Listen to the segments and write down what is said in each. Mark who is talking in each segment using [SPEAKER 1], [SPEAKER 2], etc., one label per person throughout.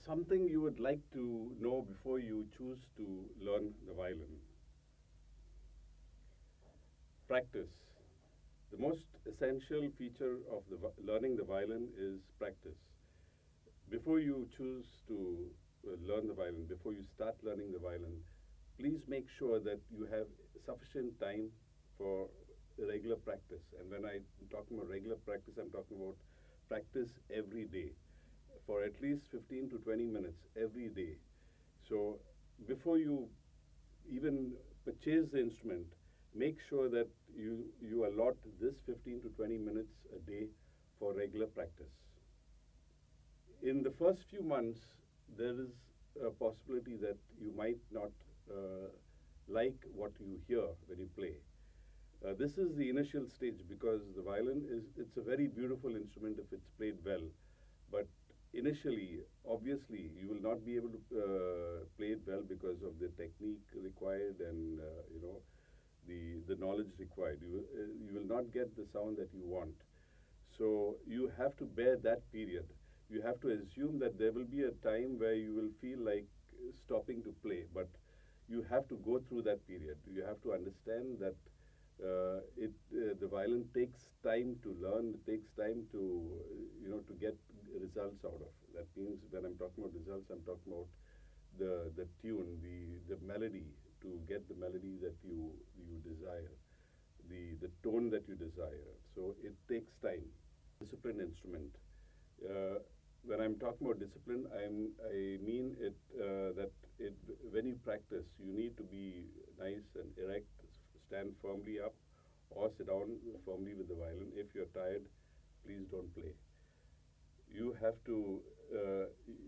[SPEAKER 1] Something you would like to know before you choose to learn the violin. Practice. The most essential feature of learning the violin is practice. Before you choose to learn the violin, before you start learning the violin, please make sure that you have sufficient time for regular practice. And when I'm talking about regular practice, I'm talking about practice every day for at least 15 to 20 minutes every day. So before you even purchase the instrument, make sure that you allot this 15 to 20 minutes a day for regular practice. In the first few months, there is a possibility that you might not like what you hear when you play. This is the initial stage because the violin it's a very beautiful instrument if it's played well. But initially, obviously, you will not be able to play it well because of the technique required and the knowledge required. You will not get the sound that you want. So you have to bear that period. You have to assume that there will be a time where you will feel like stopping to play, but you have to go through that period. You have to understand that the violin takes time to learn. It takes time to get results out of. That means when I'm talking about results, I'm talking about the tune, the melody, to get the melody that you desire, the tone that you desire. So it takes time. Disciplined instrument. When I'm talking about discipline, I mean it that when you practice, you need to be nice and erect, stand firmly up, or sit down firmly with the violin. If you're tired, please don't play. You have to.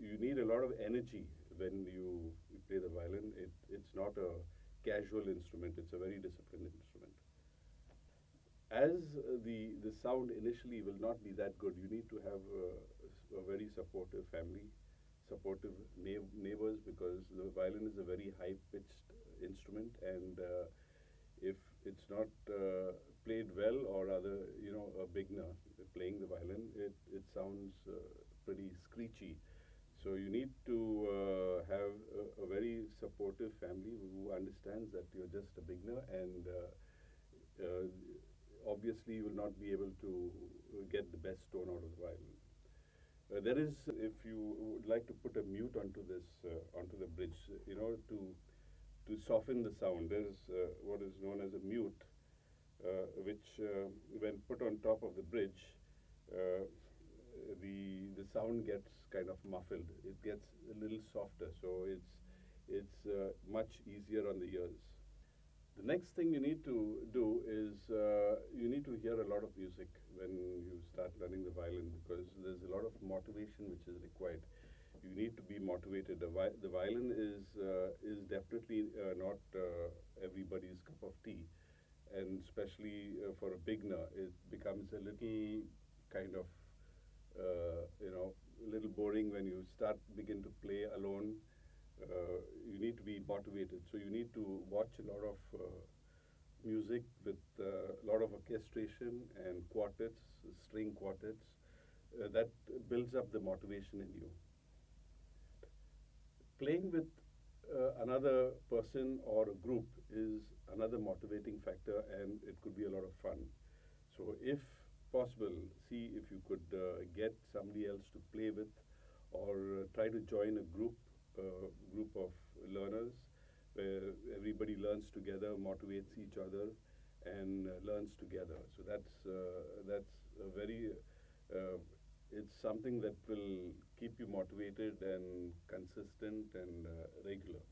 [SPEAKER 1] You need a lot of energy when you play the violin. It's not a casual instrument. It's a very disciplined instrument. As the sound initially will not be that good, you need to have a very supportive family, supportive neighbors, because the violin is a very high-pitched instrument, and if it's not played well, or rather, a beginner playing the violin, it sounds pretty screechy. So you need to have a very supportive family who understands that you're just a beginner, and obviously you will not be able to get the best tone out of the violin. There is, if you would like to put a mute onto the bridge, to soften the sound, there is what is known as a mute, which when put on top of the bridge, the sound gets kind of muffled. It gets a little softer, so it's much easier on the ears. The next thing you need to do is you need to hear a lot of music when you start learning the violin, because there's a lot of motivation which is required. You need to be motivated. The violin is definitely not everybody's cup of tea, and especially for a beginner, it becomes a little kind of a little boring when you begin to play alone. You need to be motivated. So you need to watch a lot of music with a lot of orchestration and quartets, string quartets. That builds up the motivation in you. Playing with another person or a group is another motivating factor, and it could be a lot of fun. So if possible, see if you could get somebody else to play with, or try to join a group of learners where everybody learns together, motivates each other, and learns together. So that's a very it's something that will keep you motivated and consistent and regular.